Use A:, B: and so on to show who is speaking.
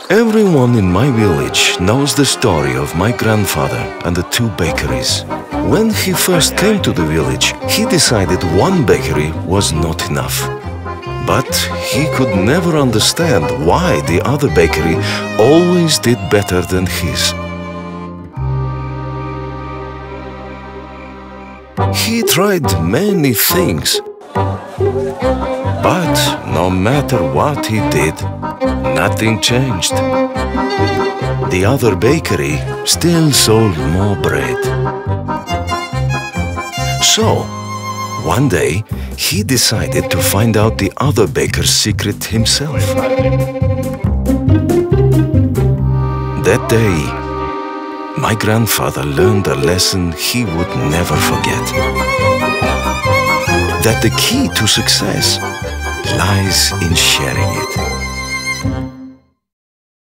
A: Everyone in my village knows the story of my grandfather and the two bakeries. When he first came to the village, he decided one bakery was not enough. But he could never understand why the other bakery always did better than his. He tried many things, but no matter what he did, nothing changed. The other bakery still sold more bread. So, one day, he decided to find out the other baker's secret himself. That day, my grandfather learned a lesson he would never forget. That the key to success lies in sharing it.